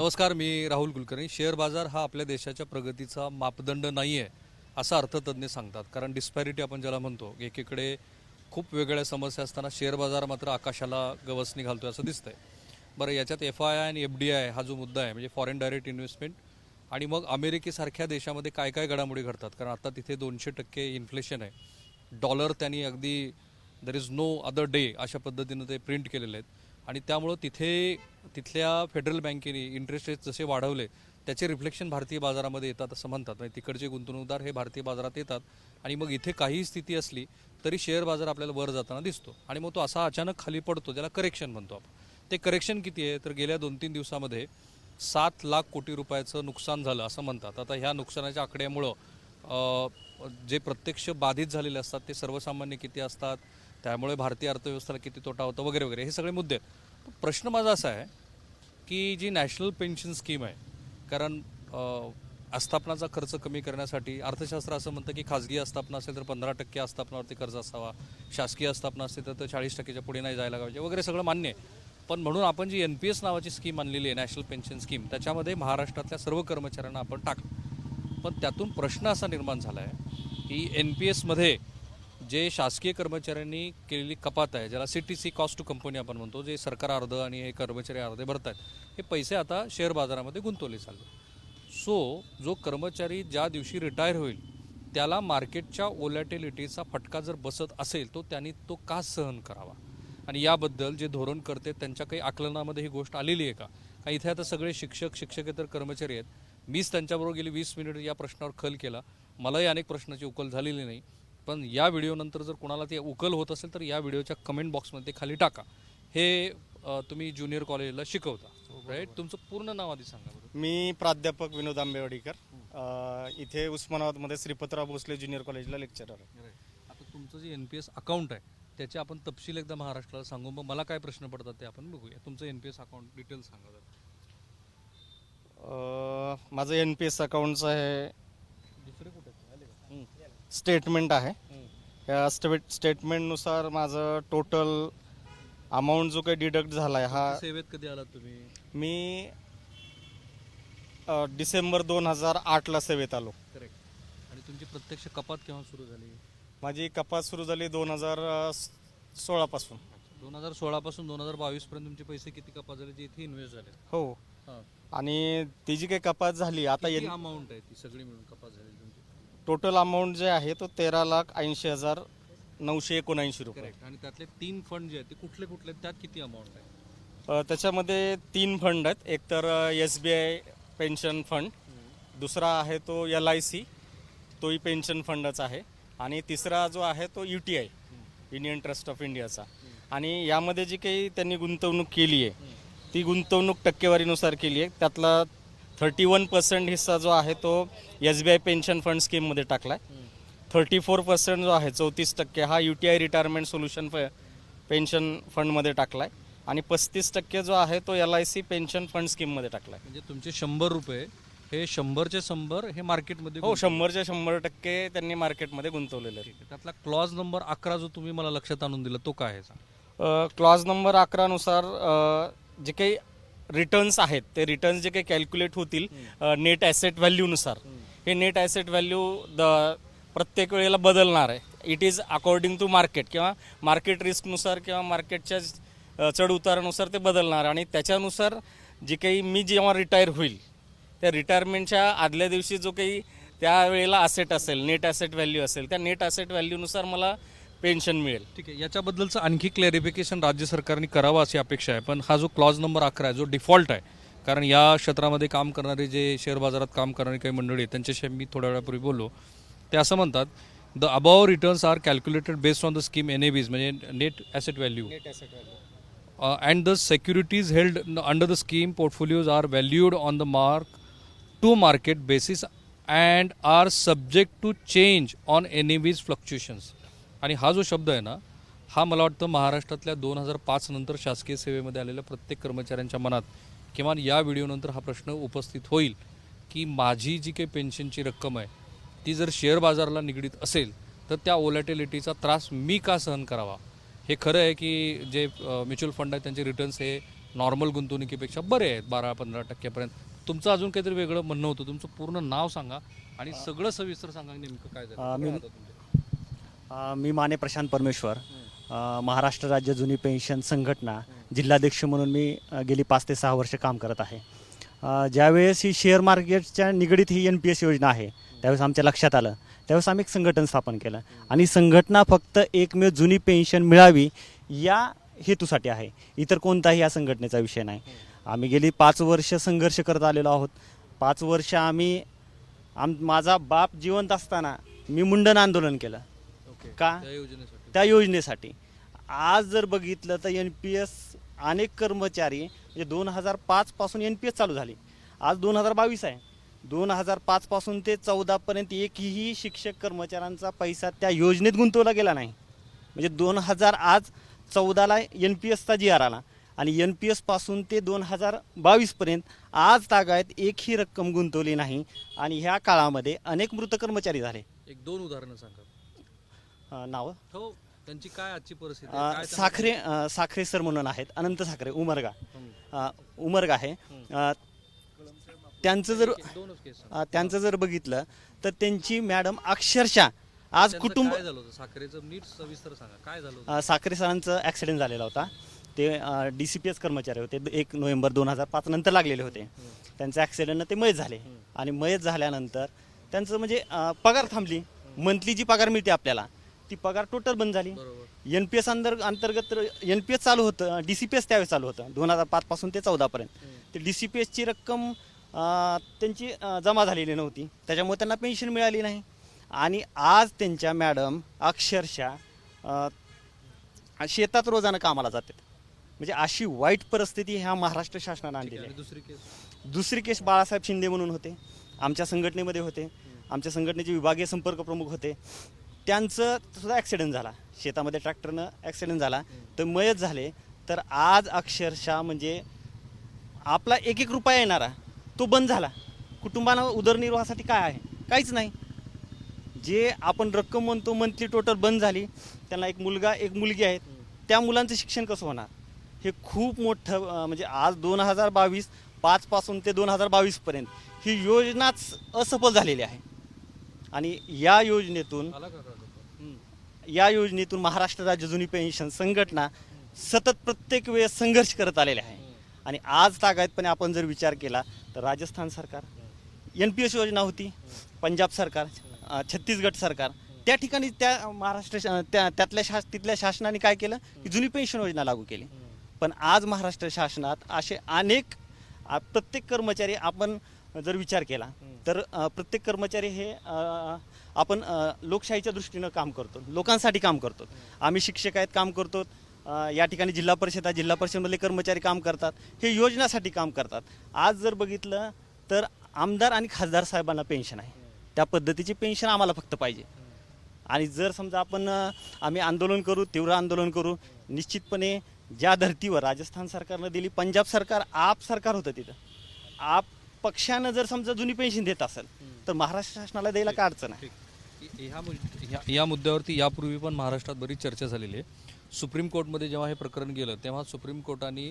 नमस्कार, मी राहुल कुलकर्णी. शेअर बाजार हा आपल्या देशाच्या प्रगतीचा मापदंड नाही आहे असं अर्थतज्ञ सांगतात. कारण डिस्पॅरिटी आपण ज्याला म्हणतो, एकीकडे खूप वेगळ्या समस्या असताना शेअर बाजार मात्र आकाशाला गवसणी घालतोय असं दिसतंय. बरं, याच्यात FII आणि FDI हा जो मुद्दा आहे, म्हणजे फॉरेन डायरेक्ट इन्व्हेस्टमेंट, आणि मग अमेरिकेसारख्या देशामध्ये काय काय घडामोडी घडतात. कारण आता तिथे 200% इन्फ्लेशन आहे. डॉलर त्यांनी अगदी there is no other day अशा पद्धतीनं ते प्रिंट केलेले आहेत. आणि त्यामुळं तिथल्या फेडरल बँकेने इंटरेस्ट रेट जसे वाढवले त्याचे रिफ्लेक्शन भारतीय बाजारामध्ये येतात असं म्हणतात. म्हणजे तिकडचे गुंतवणूकदार हे भारतीय बाजारात येतात आणि मग इथे काहीही स्थिती असली तरी शेअर बाजार आपल्याला वर जाताना दिसतो आणि मग तो असा अचानक खाली पडतो, ज्याला करेक्शन म्हणतो आपण. ते करेक्शन किती आहे तर गेल्या 2-3 दिवसामध्ये 7 लाख कोटी रुपयाचं नुकसान झालं असं म्हणतात. आता ह्या नुकसानाच्या आकड्यामुळं जे प्रत्यक्ष बाधित झालेले असतात ते सर्वसामान्य किती असतात, त्यामुळे भारतीय अर्थव्यवस्थेला किती तोटा होतो वगैरे वगैरे, हे सगळे मुद्दे आहेत. प्रश्न माझा असा आहे की जी नॅशनल पेन्शन स्कीम आहे, कारण आस्थापनाचा खर्च कमी करण्यासाठी अर्थशास्त्र असं म्हणतं की खाजगी आस्थापना असेल तर 15% आस्थापनावरती कर्ज असावा, शासकीय आस्थापना असेल तर 40%च्या पुढे नाही जायला पाहिजे वगैरे, सगळं मान्य आहे. पण म्हणून आपण जी NPS नावाची स्कीम आणलेली आहे, नॅशनल पेन्शन स्कीम, त्याच्यामध्ये महाराष्ट्रातल्या सर्व कर्मचाऱ्यांना आपण टाकलं. पण त्यातून प्रश्न असा निर्माण झाला आहे की NPSमध्ये जे शासकीय कर्मचाऱ्यांनी केलेली कपात आहे, ज्याला CTC कॉस्ट टू कंपनी आपण म्हणतो, जे सरकार अर्ध आणि हे कर्मचारी अर्धे भरतात, हे पैसे आता शेअर बाजारामध्ये गुंतवले चालले. सो जो कर्मचारी ज्या दिवशी रिटायर होईल त्याला मार्केटच्या ओलॅटिलिटीचा फटका जर बसत असेल तो त्यांनी तो का सहन करावा, आणि याबद्दल जे धोरणकर्ते त्यांच्या काही आकलनामध्ये ही गोष्ट आलेली आहे का? इथे आता सगळे शिक्षकेतर कर्मचारी आहेत. मीच त्यांच्याबरोबर गेली 20 मिनिट या प्रश्नावर खल केला. मलाही अनेक प्रश्नाची उकल झालेली नाही. पण या व्हिडिओनंतर जर कोणाला ते उकल होत असेल तर या व्हिडिओच्या कमेंट बॉक्समध्ये खाली टाका. हे तुम्ही ज्युनियर कॉलेजला शिकवता, राईट? तुमचं पूर्ण नाव आधी सांगा बरं. मी प्राध्यापक विनोद आंबेवाडीकर, इथे उस्मानाबादमध्ये श्रीपतराव भोसले ज्युनियर कॉलेजला लेक्चरर आहे. आता तुमचं जे NPS अकाउंट आहे त्याचे आपण तपशील एकदा महाराष्ट्राला सांगू, मग मला काय प्रश्न पडतात ते आपण बघूया. तुमचं NPS अकाउंट डिटेल्स सांगा जरा. माझं NPS अकाउंटचं आहे, दुसरे कुठे स्टेटमेंट आहे. या स्टेटमेंटनुसार माझं टोटल अमाऊंट जो काही डिडक्ट झाला आहे हा. सेवेत कधी आलात तुम्ही? मी डिसेंबर 2008ला सेवेत आलो. करेक्ट. आणि तुमची प्रत्यक्ष कपात केव्हा सुरू झाली? माझी कपात सुरू झाली 2016 पासून. 2016 पासून 2022 पर्यंत तुमचे पैसे किती कपात झाले जे इथे इन्व्हेस्ट झाले? हो. आणि ती जी काही कपात झाली आता अमाऊंट आहे ती सगळी मिळून कपात झाली तुमची? टोटल अमाऊंट जे आहे तो 13,80,979 रुपये. करेक्ट. आणि त्यातले 3 फंड जे आहेत ते कुठले कुठले, त्यात किती अमाऊंट आहे? त्याच्यामध्ये 3 फंड आहेत. एक तर SBI पेन्शन फंड, दुसरा आहे तो LIC, तोही पेन्शन फंडच आहे, आणि तिसरा जो आहे तो UTI, युनियन ट्रस्ट ऑफ इंडियाचा. आणि यामध्ये जी काही त्यांनी गुंतवणूक केली आहे ती गुंतवणूक टक्केवारीनुसार केली आहे. त्यातला 31% हिस्सा जो आहे तो SBI पेन्शन फंड स्कीममध्ये टाकला आहे. 34% जो आहे 34% हा UTI रिटायरमेंट सोल्युशन पेन्शन फंडमध्ये टाकला आहे, आणि 35% जो आहे तो LIC पेन्शन फंड स्कीममध्ये टाकला आहे. म्हणजे तुमचे 100 रुपये हे 100चे 100 हे मार्केटमध्ये? हो, 100चे 100% त्यांनी मार्केटमध्ये गुंतवलेले आहे. त्यातला क्लॉज नंबर 11 जो तुम्ही मला लक्षात आणून दिला तो काय आहे? क्लॉज नंबर 11 नुसार जे काही रिटर्न्स आहेत ते रिटर्न्स जे काही कॅल्क्युलेट होतील नेट ॲसेट व्हॅल्यूनुसार, हे नेट ॲसेट व्हॅल्यू प्रत्येक वेळेला बदलणार आहे. It is according to market किंवा मार्केट रिस्कनुसार किंवा मार्केटच्या चढ उतारानुसार ते बदलणार. आणि त्याच्यानुसार जे काही मी जेव्हा रिटायर होईल त्या रिटायरमेंटच्या आदल्या दिवशी जो काही त्यावेळेला असेट असेल, नेट ॲसेट व्हॅल्यू असेल, त्या नेट ॲसेट व्हॅल्यूनुसार मला पेन्शन मिळेल. ठीक आहे. याच्याबद्दलचं आणखी क्लॅरिफिकेशन राज्य सरकारने करावं अशी अपेक्षा आहे. पण हा जो क्लॉज नंबर 11 आहे जो डिफॉल्ट आहे, कारण या क्षेत्रामध्ये काम करणारे जे शेअर बाजारात काम करणारी काही मंडळी आहेत त्यांच्याशी मी थोड्या वेळापूर्वी बोललो, ते असं म्हणतात, the above returns are calculated based on the scheme NAVs म्हणजे net asset value, and the securities held under the scheme portfolios are valued on the to market basis and are subject to change on NAVs fluctuations. आणि हा जो शब्द आहे ना, हा मला वाटतं महाराष्ट्रातल्या 2005 नंतर शासकीय सेवेमध्ये आलेल्या प्रत्येक कर्मचाऱ्यांच्या मनात किमान या व्हिडिओनंतर हा प्रश्न उपस्थित होईल की माझी जी काही पेन्शनची रक्कम आहे ती जर शेअर बाजाराला निगडीत असेल तर त्या ओलॅटिलिटीचा त्रास मी का सहन करावा. हे खरं आहे की जे म्युच्युअल फंड आहेत त्यांचे रिटर्न्स हे नॉर्मल गुंतवणुकीपेक्षा बरे आहेत 12-15%पर्यंत. तुमचं अजून काहीतरी वेगळं म्हणणं होतं, तुमचं पूर्ण नाव सांगा आणि सगळं सविस्तर सांगा नेमकं काय झालं. कुठे राहता तुम्ही? मी माने प्रशांत परमेश्वर, महाराष्ट्र राज्य जुनी पेन्शन संघटना जिल्हाध्यक्ष म्हणून मी गेली 5 ते 6 वर्ष काम करत आहे. ज्यावेळेस ही शेअर मार्केटच्या निगडीत ही NPS योजना आहे त्यावेळेस आमच्या लक्षात आलं, त्यावेळेस आम्ही एक संघटन स्थापन केलं आणि संघटना फक्त एकमेव जुनी पेन्शन मिळावी या हेतूसाठी आहे, इतर कोणताही या संघटनेचा विषय नाही. आम्ही गेली 5 वर्ष संघर्ष करत आलेलो आहोत. 5 वर्ष आम्ही माझा बाप जिवंत असताना मी मुंडन आंदोलन केलं का त्या योजनेसाठी. त्या योजनेसाठी. आज जर बघितलं तर NPS अनेक कर्मचारी म्हणजे 2005 पासून NPS चालू झाली, आज 2022 आहे. 2005 पासून ते 14 पर्यंत एकही शिक्षक कर्मचाऱ्यांचा पैसा त्या योजनेत गुंतवला गेला नाही. म्हणजे 2000 आज 14ला NPSचा GR आला आणि NPS पासून ते 2022 पर्यंत आज तागायत एकही रक्कम गुंतवली नाही आणि ह्या काळामध्ये अनेक मृत कर्मचारी झाले. 1-2 उदाहरणं सांगा. नावं हो, त्यांची काय आजची परिस्थिती आहे? काय साखरे सर म्हणून आहेत, अनंत साखरे, उमरगा आहे. त्यांचं जर दोनच केस त्यांचं जर बघितलं तर त्यांची मॅडम अक्षरशः आज कुटुंब. काय झालं होतं साखरेचं नीट सविस्तर सांगा, काय झालं होतं? साखरे सरांचं ॲक्सिडेंट झालेला होता. ते DCPS कर्मचारी होते, 1 नोव्हेंबर 2005 नंतर लागलेले होते. त्यांचं ॲक्सिडेंटनं ते मयत झाले आणि मयत झाल्यानंतर त्यांचं म्हणजे पगार थांबली. मंथली जी पगार मिळते आपल्याला ती पगार टोटल बंद झाली. NPS अंतर्गत NPS चालू होतं, DCPS त्यावेळेस चालू होतं 2005 पासून ते 14 पर्यंत. ते DCPSची रक्कम त्यांची जमा झालेली नव्हती, त्याच्यामुळे त्यांना पेन्शन मिळाली नाही. आणि आज त्यांच्या मॅडम अक्षरशः शेतात रोजानं कामाला जातात. म्हणजे अशी वाईट परिस्थिती ह्या महाराष्ट्र शासनानं आणलेली आहे. दुसरी केस बाळासाहेब शिंदे म्हणून होते, आमच्या संघटनेमध्ये होते, आमच्या संघटनेचे विभागीय संपर्क प्रमुख होते. त्यांचं सुद्धा ॲक्सिडेंट झाला, शेतामध्ये ट्रॅक्टरनं ॲक्सिडेंट झाला तर मयत झाले. तर आज अक्षरशः म्हणजे आपला 1-1 रुपया येणारा तो बंद झाला. कुटुंबाला उदरनिर्वाहासाठी काय आहे? काहीच नाही. जे आपण रक्कम म्हणतो मंथली टोटल बंद झाली. त्यांना 1 मुलगा 1 मुलगी आहेत, त्या मुलांचं शिक्षण कसं होणार? हे खूप मोठं म्हणजे आज 2022 पासून ते 2022 पर्यंत ही योजनाच असफल झालेली आहे. आणि या योजनेतून महाराष्ट्र राज्य जुनी पेन्शन संघटना सतत प्रत्येक वेळेस संघर्ष करत आलेले आहे. आणि आज तागायतपणे आपण जर विचार केला तर राजस्थान सरकार NPS योजना होती, पंजाब सरकार, छत्तीसगड सरकार, त्या ठिकाणी त्या महाराष्ट्र तिथल्या शासनाने काय केलं की जुनी पेन्शन योजना लागू केली. पण आज महाराष्ट्र शासनात असे अनेक प्रत्येक कर्मचारी आपण जर विचार केला तर प्रत्येक कर्मचारी हे आपण लोकशाहीच्या दृष्टीनं काम करतो, लोकांसाठी काम करतो. आम्ही शिक्षक आहेत, काम करतो. या ठिकाणी जिल्हा परिषदमधले कर्मचारी काम करतात, हे योजनासाठी काम करतात. आज जर बघितलं तर आमदार आणि खासदार साहेबांना पेन्शन आहे, त्या पद्धतीची पेन्शन आम्हाला फक्त पाहिजे. आणि जर समजा आम्ही आंदोलन करू, तीव्र आंदोलन करू, निश्चितपणे ज्या धर्तीवर राजस्थान सरकारनं दिली, पंजाब सरकार आप सरकार होतं, तिथं आप पक्षानं जर समजा जुनी पेन्शन देत असेल तर महाराष्ट्र शासनाला द्यायला काय अडचण आहे? या मुद्द्यावरती यापूर्वी पण महाराष्ट्रात बरीच चर्चा झालेली आहे. सुप्रीम कोर्टमध्ये जेव्हा हे प्रकरण गेलं तेव्हा सुप्रीम कोर्टाने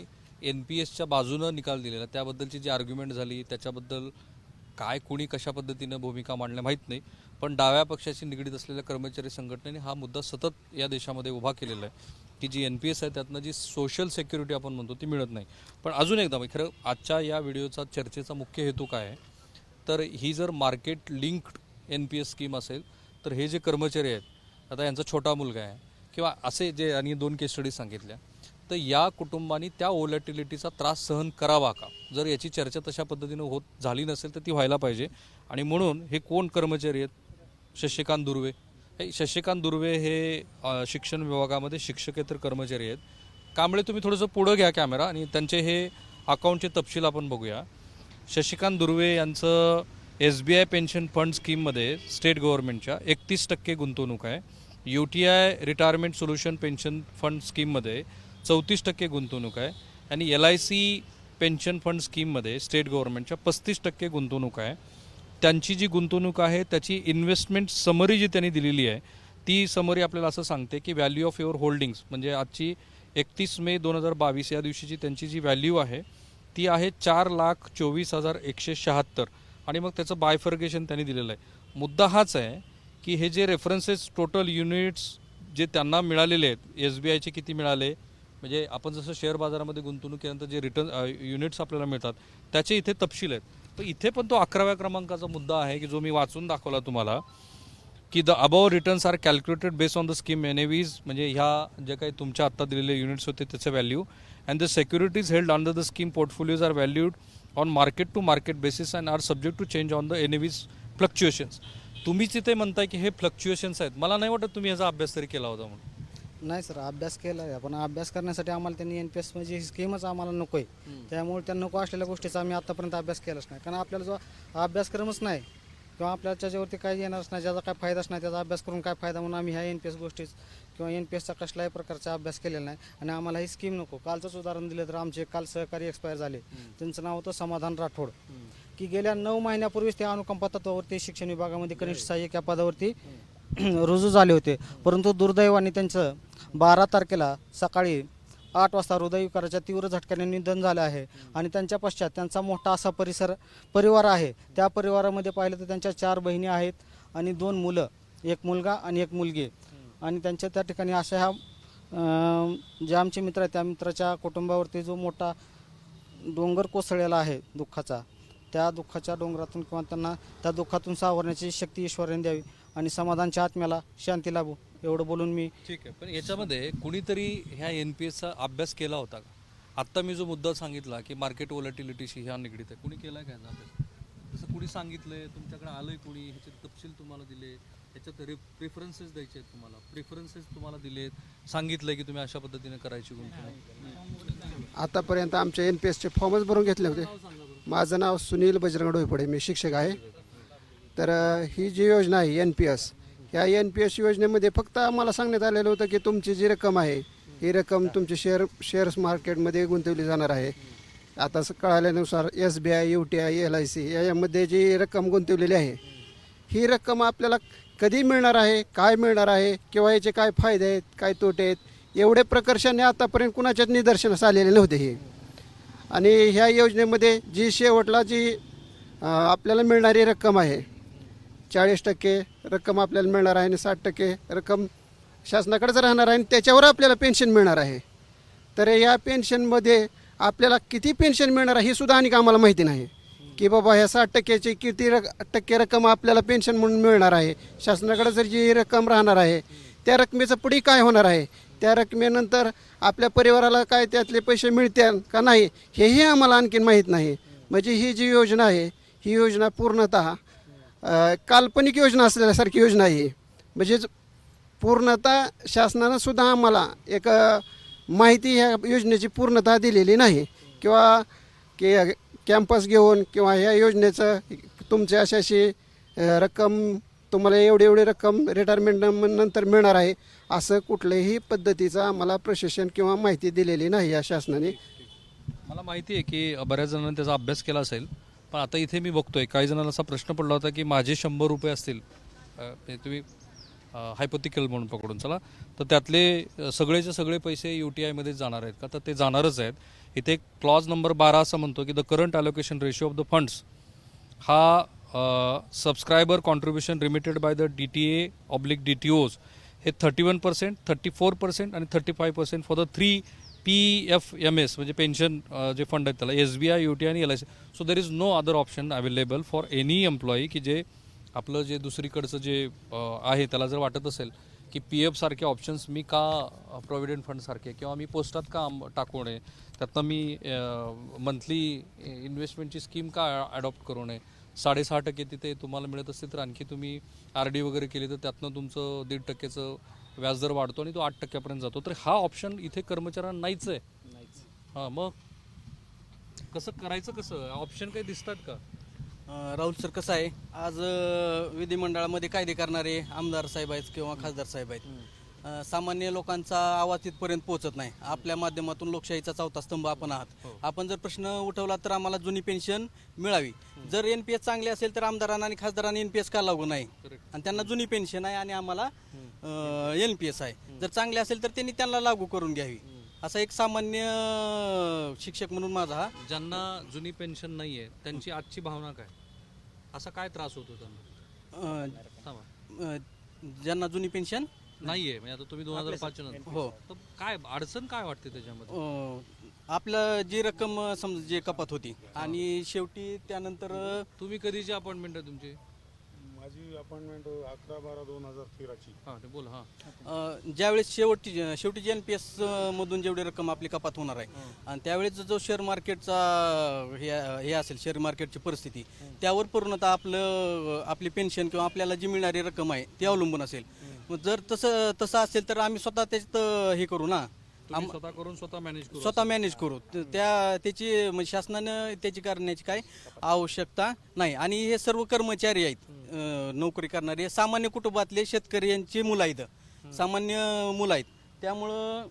NPSच्या बाजूनं निकाल दिलेला. त्याबद्दलची जी आर्ग्युमेंट झाली त्याच्याबद्दल काय कुणी कशा पद्धतीनं भूमिका मांडल्या माहीत नाही, पण डाव्या पक्षाशी निगडीत असलेल्या कर्मचारी संघटनेने हा मुद्दा सतत या देशामध्ये उभा केलेला आहे की जी NPS आहे त्यातनं जी सोशल सिक्युरिटी आपण म्हणतो ती मिळत नाही. पण अजून एकदा खरं आजच्या या व्हिडिओचा चर्चेचा मुख्य हेतू काय आहे तर ही जर मार्केट लिंक्ड NPS स्कीम असेल तर हे जे कर्मचारी आहेत, आता यांचा छोटा मुलगा आहे किंवा असे जे आणि 2 केस स्टडीज सांगितल्या, तर या कुटुंबांनी त्या व्होलॅटिलिटीचा त्रास सहन करावा का? जर याची चर्चा तशा पद्धतीनं होत झाली नसेल तर ती व्हायला पाहिजे. आणि म्हणून हे कोण कर्मचारी आहेत? शशिकांत दुर्वे. शशिकांत दुर्वे हे शिक्षण विभागामध्ये शिक्षकेतर कर्मचारी आहेत. कांबळे, तुम्ही थोडंसं पुढं घ्या कॅमेरा आणि त्यांचे हे अकाउंटचे तपशील आपण बघूया. शशिकांत दुर्वे यांचं SBI पेन्शन फंड स्कीममध्ये स्टेट गव्हर्नमेंटच्या 31% गुंतवणूक आहे. UTI retirement solution pension fund स्कीममध्ये 34% गुंतवणूक आहे आणि LIC पेन्शन फंड स्कीममध्ये स्टेट गव्हर्नमेंटच्या 35% गुंतवणूक आहे. त्यांची जी गुंतवणूक आहे त्याची इन्व्हेस्टमेंट समरी जी त्यांनी दिलेली आहे ती समरी आपल्याला असं सांगते की व्हॅल्यू ऑफ युअर होल्डिंग्स म्हणजे आजची 31 मे 2022 या दिवशीची त्यांची जी व्हॅल्यू आहे ती आहे 4,24,176 आणि मग त्याचं बायफर्गेशन त्यांनी दिलेलं आहे. मुद्दा हाच आहे की हे जे रेफरन्सेस टोटल युनिट्स जे त्यांना मिळालेले आहेत, SBIचे किती मिळाले, म्हणजे आपण जसं शेअर बाजारामध्ये गुंतवणूक केल्यानंतर जे रिटर्न युनिट्स आपल्याला मिळतात त्याचे इथे तपशील आहेत. तर इथे पण तो 11व्या क्रमांकाचा मुद्दा आहे की जो मी वाचून दाखवला तुम्हाला की the above returns are calculated based on the scheme NAVs, म्हणजे ह्या जे काही तुमच्या आत्ता दिलेले युनिट्स होते त्याचं value, and the securities held under the scheme portfolios are valued on market to market basis and are subject to change on the NAVs fluctuations. तुम्हीच इथे म्हणताय की हे फ्लक्च्युएशन्स आहेत. मला नाही वाटत तुम्ही याचा अभ्यास तरी केला होता म्हणून. नाही सर, अभ्यास केला आहे, पण अभ्यास करण्यासाठी आम्हाला त्यांनी NPS म्हणजे ही स्कीमच आम्हाला नको आहे. त्यामुळे त्या नको असलेल्या गोष्टीचा आम्ही आतापर्यंत अभ्यास केलाच नाही. कारण आपल्याला जो अभ्यासक्रमच नाही किंवा आपल्याला त्याच्यावरती काही येणारच नाही, ज्याचा काय फायदाच नाही, त्याचा अभ्यास करून काय फायदा, म्हणून आम्ही ह्या NPS गोष्टी किंवा NPSचा कसलाही प्रकारचा अभ्यास केलेला नाही. आणि आम्हाला ही स्कीम नको. कालचंच उदाहरण दिलं तर आमचे काल सहकारी एक्सपायर झाले, त्यांचं नाव होतं समाधान राठोड, की गेल्या 9 महिन्यापूर्वीच ते अनुकंपा तत्वावरती शिक्षण विभागामध्ये कनिष्ठ सहाय्यक या पदावरती रुजू झाले होते. परंतु दुर्दैवाने त्यांचं 12 तारखेला सकाळी 8 वाजता हृदयविकाराच्या तीव्र झटक्याने निधन झालं आहे. आणि त्यांच्या पश्चात त्यांचा मोठा असा परिवार आहे. त्या परिवारामध्ये पाहिलं तर त्यांच्या 4 बहिणी आहेत आणि 2 मुलं, 1 मुलगा आणि 1 मुलगी. आणि त्यांच्या त्या ठिकाणी अशा ह्या जे आमचे मित्र आहेत त्या मित्राच्या कुटुंबावरती जो मोठा डोंगर कोसळलेला आहे दुःखाचा, त्या दुःखाच्या डोंगरातून किंवा त्यांना त्या दुःखातून सावरण्याची शक्ती ईश्वराने द्यावी आणि समाधानच्या आत्म्याला शांती लाभो, एवढं बोलून मी. ठीक आहे, पण याच्यामध्ये कुणीतरी ह्या NPSचा अभ्यास केला होता का? आत्ता मी जो मुद्दा सांगितला की मार्केट व्हॉलॅटिलिटीशी ह्या निगडीत आहे, कुणी केला काय अभ्यास? जसं कुणी सांगितलंय, तुमच्याकडे आलंय कुणी, ह्याचे तपशील तुम्हाला दिले, ह्याच्यात प्रेफरन्सेस द्यायचे आहेत तुम्हाला, प्रेफरन्सेस तुम्हाला दिलेत, सांगितलंय की तुम्ही अशा पद्धतीने करायची गुंतवणूक? आतापर्यंत आमचे NPSचे फॉर्मच भरून घेतले होते. माझं नाव सुनील बजरंग डोईफोडे, मी शिक्षक आहे. तर ही जी योजना आहे NPS, या NPS योजनेमध्ये फक्त आम्हाला सांगण्यात आलेलं होतं की तुमची जी रक्कम आहे ही रक्कम तुमची शेअर्स मार्केटमध्ये गुंतवली जाणार आहे. आता कळाल्यानुसार SBI, UTI, LIC यामध्ये जी रक्कम गुंतवलेली आहे ही रक्कम आपल्याला कधी मिळणार आहे, काय मिळणार आहे, किंवा याचे काय फायदे आहेत, काय तोटे आहेत, एवढे प्रकर्षाने आतापर्यंत कुणाच्याच निदर्शनास आलेले नव्हते हे. आणि ह्या योजनेमध्ये जी शेवटला जी आपल्याला मिळणारी रक्कम आहे 40% रक्कम आपल्याला मिळणार आहे आणि 60% रक्कम शासनाकडेच राहणार आहे आणि त्याच्यावर आपल्याला पेन्शन मिळणार आहे. तर या पेन्शनमध्ये आपल्याला किती पेन्शन मिळणार आहे हे सुद्धा आणि आम्हाला माहिती नाही की बाबा ह्या 60%ची किती टक्के रक्कम आपल्याला पेन्शन म्हणून मिळणार आहे. शासनाकडे जर जी रक्कम राहणार आहे त्या रकमेचं पुढे काय होणार आहे, त्या रकमेनंतर आपल्या परिवाराला काय त्यातले पैसे मिळतील का नाही हेही आम्हाला आणखीन माहीत नाही. म्हणजे ही जी योजना आहे ही योजना पूर्णतः काल्पनिक योजना असल्यासारखी योजना आहे. म्हणजे पूर्णतः शासनानं सुद्धा आम्हाला एक माहिती ह्या योजनेची पूर्णतः दिलेली नाही, किंवा कॅम्पस घेऊन किंवा ह्या योजनेचं तुमचे अशाशी रक्कम तुम्हाला एवढी रक्कम रिटायरमेंट नंतर मिळणार आहे असं कुठल्याही पद्धतीचा आम्हाला प्रशासन किंवा माहिती दिलेली नाही या शासनाने. मला माहिती आहे की बऱ्याच जणांनी त्याचा अभ्यास केला असेल, पण आता इथे मी बघतोय काही जणांना असा प्रश्न पडला होता की माझे 100 रुपये असतील, तुम्ही हायपोथिकल म्हणून पकडून चला, तर त्यातले सगळेचे सगळे पैसे UTI मध्ये जाणार आहेत का? तर ते जाणारच आहेत. इथे क्लॉज नंबर 12 असं म्हणतो की the current allocation ratio of the funds हा subscriber contribution remitted by the DTA/DTOs हे 31%, 34% आणि 35% फॉर द 3 PFMS म्हणजे पेन्शन जे फंड आहेत त्याला SBI, UTI आणि LIC. So there is no other option available for any employee की जे आपलं जे दुसरीकडचं जे आहे त्याला जर वाटत असेल की PF सारखे ऑप्शन्स मी का प्रॉव्हिडंट फंड सारखे किंवा मी पोस्टात का टाकू नये, त्यातनं मी मंथली इन्व्हेस्टमेंटची स्कीम का अडॉप्ट करू नये. 6.5% तिथे तुम्हाला मिळत असतील तर आणखी तुम्ही RD वगैरे केली तर त्यातनं तुमचं 1.5% व्याजदर वाढतो आणि तो 8% जातो. तर हा ऑप्शन इथे कर्मचाऱ्यांना नाहीच आहे. हां, मग कसं करायचं, कसं ऑप्शन काही दिसतात का? राहुल सर, कसं आहे, आज विधिमंडळामध्ये कायदे करणारे आमदार साहेब आहेत किंवा खासदार साहेब आहेत. सामान्य लोकांचा आवाज तिथपर्यंत पोहोचत नाही. आपल्या माध्यमातून लोकशाहीचा 4था स्तंभ आपण आहात. आपण जर प्रश्न उठवला तर आम्हाला जुनी पेन्शन मिळावी. जर NPS चांगले असेल तर आमदारांना आणि खासदारांना NPS का लागू नाही, आणि त्यांना जुनी पेन्शन आहे आणि आम्हाला NPS आहे. जर चांगले असेल तर त्यांनी त्यांना लागू करून घ्यावी. असा एक सामान्य शिक्षक म्हणून माझा हा ज्यांना जुनी पेन्शन नाहीये त्यांची आजची भावना काय, असा काय त्रास होतो त्यांना? अ, थांबा. अ, ज्यांना जुनी पेन्शन नाहीये म्हणजे आता तुम्ही 2005 नंतर हो तर काय अडचण काय वाटते त्याच्यामध्ये? आपलं जी रक्कम समजा जे कपात होती आणि शेवटी त्यानंतर तुम्ही कधीची अपॉइंटमेंट आहे तुमची? माझी अपॉइंटमेंट 11/12/2013ची. हा ते बोल. हा ज्यावेळेस शेवटी जी NPS मधून जेवढी रक्कम आपली कपात होणार आहे आणि त्यावेळेस जो शेअर मार्केटचा हे असेल, शेअर मार्केटची परिस्थिती त्यावर पूर्णतः आपली पेन्शन किंवा आपल्याला जी मिळणारी रक्कम आहे ती अवलंबून असेल. मग जर तसं असेल तर आम्ही स्वतः त्याच्यात हे करू ना, तुम्ही स्वतः करून स्वतः मॅनेज करू. स्वतः मॅनेज करू. त्याची म्हणजे शासनानं त्याची करण्याची काय आवश्यकता नाही. आणि हे सर्व कर्मचारी आहेत, नोकरी करणारे सामान्य कुटुंबातले शेतकऱ्यांची मुलं आहेत, सामान्य मुलं आहेत. त्यामुळं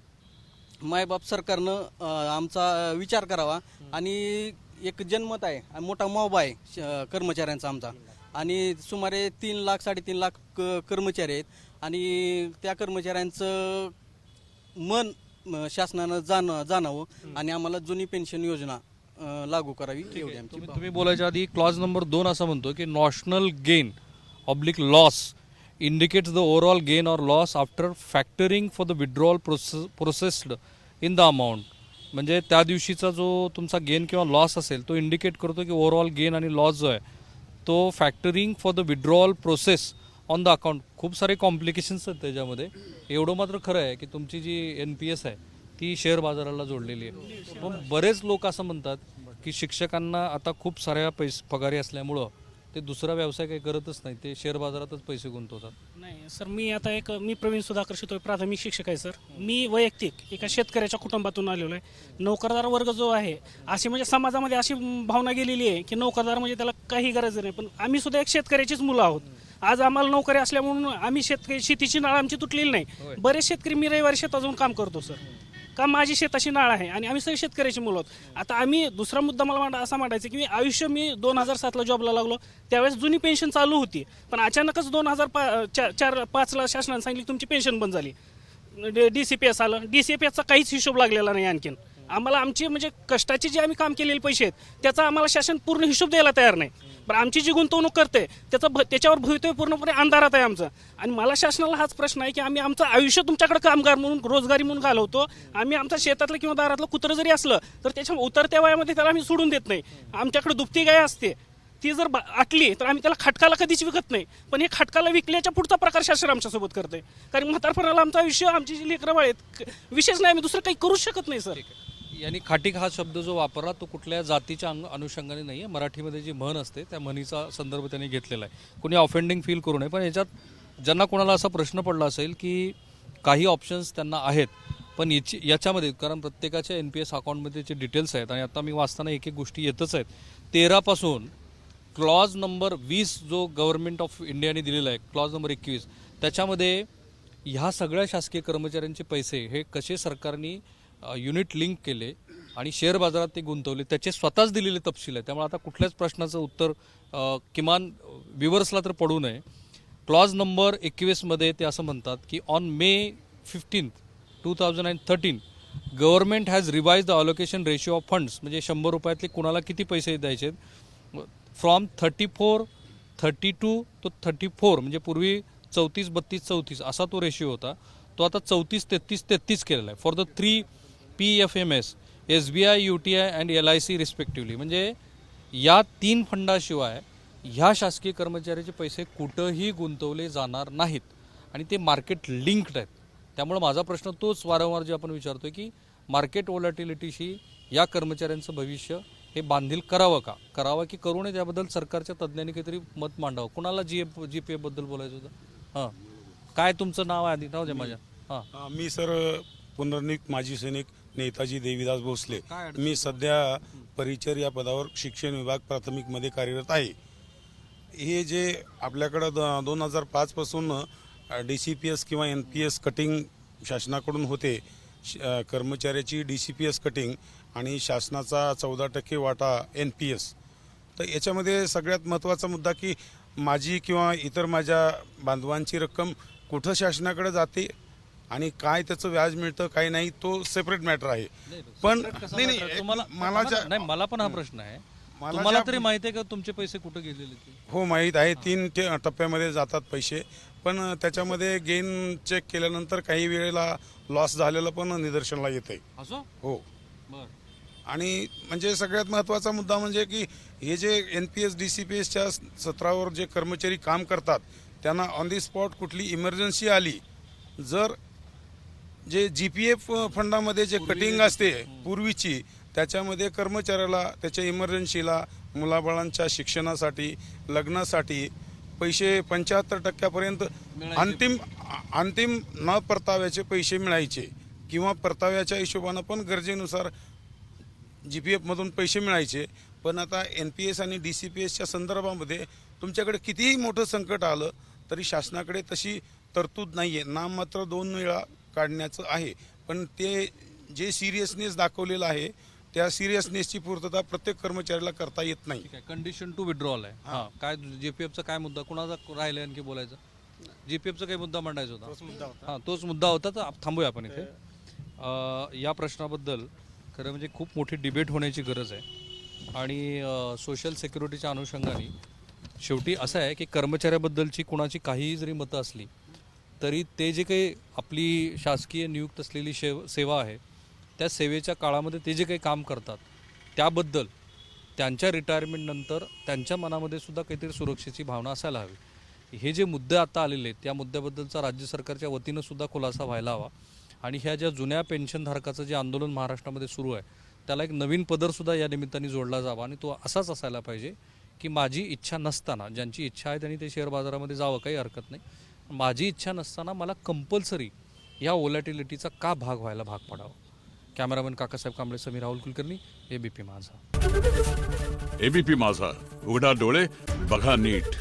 मायबाप सरकारनं आमचा विचार करावा आणि एक जनमत आहे, मोठा मॉब आहे कर्मचाऱ्यांचा आमचा, आणि सुमारे 3 लाख 3.5 लाख कर्मचारी आहेत आणि त्या कर्मचाऱ्यांचं मन शासनानं जाणावं आणि आम्हाला जुनी पेन्शन योजना लागू करावी एवढी आमची. तुम्ही बोलायच्या आधी क्लॉज नंबर 2 असं म्हणतो की national gain oblique loss indicates the overall gain or loss after factoring for the withdrawal processed in the amount. म्हणजे त्या दिवशीचा जो तुमचा गेन किंवा लॉस असेल तो इंडिकेट करतो की ओव्हरऑल गेन आणि लॉस जो आहे तो factoring for the withdrawal process on the account. खूप सारे कॉम्प्लिकेशन्स आहेत त्याच्यामध्ये. एवढं मात्र खरं आहे की तुमची जी NPS आहे ती शेअर बाजाराला जोडलेली आहे. पण बरेच लोक असं म्हणतात की शिक्षकांना आता खूप साऱ्या पगारी असल्यामुळं ते दुसरा व्यवसाय काही करतच नाही, ते शेअर बाजारातच पैसे गुंतवतात. नाही सर, मी प्रवीण सुधाकर शितोळे, प्राथमिक शिक्षक आहे सर. मी वैयक्तिक एका शेतकऱ्याच्या कुटुंबातून आलेलो आहे. नोकरदार वर्ग जो आहे, अशी म्हणजे समाजामध्ये अशी भावना गेलेली आहे की नोकरदार म्हणजे त्याला काही गरज नाही. पण आम्ही सुद्धा एक शेतकऱ्याचीच मुलं आहोत. आज आम्हाला नोकरी असल्यामुळे आम्ही शेतीची नाळ आमची तुटलेली नाही. बरेच शेतकरी, मी रविवारी शेतात जाऊन काम करतो सर, का माझी शेताची नाळ आहे आणि आम्ही सगळे शेतकऱ्याची मुलं आहोत. आता आम्ही दुसरा मुद्दा मला असा मांडायचा की मी 2007ला जॉबला लागलो, त्यावेळेस जुनी पेन्शन चालू होती, पण अचानकच 2005ला शासनाने सांगितली तुमची पेन्शन बंद झाली. DCPS आलं. DCPSचा काहीच हिशोब लागलेला नाही आणखीन आम्हाला. आमची म्हणजे कष्टाचे जे आम्ही काम केलेले पैसे आहेत त्याचा आम्हाला शासन पूर्ण हिशोब द्यायला तयार नाही. पण आमची जी गुंतवणूक करते त्याच्यावर भवितव्य पूर्णपणे अंधारात आहे आमचं. आणि मला शासनाला हाच प्रश्न आहे की आम्ही आमचं आयुष्य तुमच्याकडे कामगार म्हणून, रोजगारी म्हणून घालवतो. आम्ही आमच्या शेतातलं किंवा दारातलं कुत्रं जरी असलं तर त्याच्या उतरत्या वयामध्ये त्याला आम्ही सोडून देत नाही. आमच्याकडे दुभती गाय असते, ती जर आटली तर आम्ही त्याला खटकाला कधीच विकत नाही. पण हे खटकाला विकल्याच्या पुढचा प्रकार शासन आमच्यासोबत करते. कारण म्हातारपणाला आमचं आयुष्य, आमची जी लेकरं बाळ आहेत, विशेष नाही, आम्ही दुसरं काही करूच शकत नाही सर. यांनी खाटीक हा शब्द जो वापरला तो कुठल्या जातीच्या अनुषंगाने नाही आहे. मराठीमध्ये जी म्हण असते त्या म्हणीचा संदर्भ त्यांनी घेतलेला आहे. कोणी ऑफेंडिंग फील करू नये. पण याच्यात ज्यांना कोणाला असा प्रश्न पडला असेल की काही ऑप्शन्स त्यांना आहेत पण याच्यामध्ये, कारण प्रत्येकाच्या NPS अकाउंटमध्ये जे डिटेल्स आहेत आणि आता मी वाचताना एक गोष्टी येतच आहेत. 13 पासून क्लॉज नंबर 20 जो गव्हर्नमेंट ऑफ इंडियाने दिलेला आहे, क्लॉज नंबर 21, त्याच्यामध्ये ह्या सगळ्या शासकीय कर्मचाऱ्यांचे पैसे हे कसे सरकारने युनिट लिंक केले आणि शेअर बाजारात ते गुंतवले त्याचे स्वतःच दिलेले तपशील आहे. त्यामुळे आता कुठल्याच प्रश्नाचं उत्तर किमान विवर्सला तर पडू नये. क्लॉज नंबर 21 मध्ये ते असं म्हणतात की on May 15, 2013 government has revise the allocation ratio of funds. म्हणजे 100 रुपयातले कुणाला किती पैसे द्यायचे, फ्रॉम 34, 32 to 34, म्हणजे पूर्वी 34, 32, 34 असा तो रेशिओ होता. तो आता 34, 33, 33 केलेला आहे for the 3 PFMS, SBI, UTI and LIC respectively. म्हणजे या 3 फंडाशिवाय ह्या शासकीय कर्मचाऱ्याचे पैसे कुठंही गुंतवले जाणार नाहीत आणि ते मार्केट लिंक्ड आहेत. त्यामुळे माझा प्रश्न तोच वारंवार जे आपण विचारतोय की मार्केट व्होलॅटिलिटीशी या कर्मचाऱ्यांचं भविष्य हे बांधील करावं की करू नये, त्याबद्दल सरकारच्या तज्ज्ञांनी काहीतरी मत मांडावं. कुणाला GPF बद्दल बोलायचं होतं? हां, काय तुमचं नाव आहे आधी? नाव द्या माझ्या. हां, मी सर पुनर्नियुक्त माजी सैनिक नेताजी देवीदास भोसले. मी सध्या परिचर या पदावर शिक्षण विभाग प्राथमिकमध्ये कार्यरत आहे. हे जे आपल्याकडं 2005 पासून DCPS किंवा NPS कटिंग शासनाकडून होते, कर्मचाऱ्याची DCPS कटिंग आणि शासनाचा 14% वाटा NPS. तर याच्यामध्ये सगळ्यात महत्त्वाचा मुद्दा की माझी किंवा इतर माझ्या बांधवांची रक्कम कुठं शासनाकडे जाते आणि काय त्याचं व्याज मिळतं काय नाही तो सेपरेट मॅटर आहे. पण नाही नाही तुम्हाला मला ज्या- नाही मला पण हा प्रश्न आहे, मला तुम्हाला ज्या- तरी माहिती आहे का तुमचे पैसे कुठे गेलेले ते? हो माहीत आहे. 3 टप्प्यामध्ये जातात पैसे, पण त्याच्यामध्ये गेन चेक केल्यानंतर काही वेळेला लॉस झालेलं पण निदर्शनाला येत आहे. असो हो. बर आणि म्हणजे सगळ्यात महत्त्वाचा मुद्दा म्हणजे की हे जे NPS DCPSच्या सत्रावर जे कर्मचारी काम करतात त्यांना ऑन दी स्पॉट कुठली इमर्जन्सी आली, जर जे GPF फंडामध्ये जे कटिंग असते पूर्वीची, त्याच्यामध्ये कर्मचाऱ्याला त्याच्या इमर्जन्सीला, मुलाबाळांच्या शिक्षणासाठी, लग्नासाठी पैसे 75% अंतिम न परताव्याचे पैसे मिळायचे किंवा परताव्याच्या हिशोबानं पण गरजेनुसार GPF मधून पैसे मिळायचे. पण आता NPS आणि DCPSच्या संदर्भामध्ये तुमच्याकडे कितीही मोठं संकट आलं तरी शासनाकडे तशी तरतूद नाही आहे. नाममात्र 2 वेळा काढण्याचं आहे, पण ते जे सिरियसनेस दाखवलेलं आहे त्या सिरियसनेसची पूर्तता प्रत्येक कर्मचाऱ्याला करता येत नाही. ठीक आहे. कंडिशन टू विड्रॉल आहे. हा काय JPFचा काय मुद्दा कुणाचा राहिला आणखी बोलायचा? JPFचा काही मुद्दा मांडायचा होता? हा तोच मुद्दा होता. तर थांबूया आपण इथे. या प्रश्नाबद्दल खरं म्हणजे खूप मोठी डिबेट होण्याची गरज आहे आणि सोशल सिक्युरिटीच्या अनुषंगाने शेवटी असं आहे की कर्मचाऱ्याबद्दलची कुणाची काहीही जरी मतं असली तरी ते जे काही आपली शासकीय नियुक्त असलेली सेवा आहे त्या सेवेच्या काळामध्ये ते जे काही काम करतात त्याबद्दल त्यांच्या रिटायरमेंटनंतर त्यांच्या मनामध्ये सुद्धा काहीतरी सुरक्षेची भावना असायला हवी. हे जे मुद्दे आता आलेले आहेत त्या मुद्द्याबद्दलचा राज्य सरकारच्या वतीनं सुद्धा खुलासा व्हायला हवा आणि ह्या ज्या जुन्या पेन्शनधारकाचं जे आंदोलन महाराष्ट्रामध्ये सुरू आहे त्याला एक नवीन पदरसुद्धा या निमित्ताने जोडला जावा आणि तो असाच असायला पाहिजे की माझी इच्छा नसताना, ज्यांची इच्छा आहे त्यांनी ते शेअर बाजारामध्ये जावं काही हरकत नाही, माझी इच्छा नसताना मला कंपल्सरी या व्होलॅटिलिटीचा का भाग व्हायला भाग पडावं. कॅमेरामॅन काकासाहेब कांबळे, समीर राहुल कुलकर्णी, ABP माझा. ABP माझा, उघडा डोळे बघा नीट.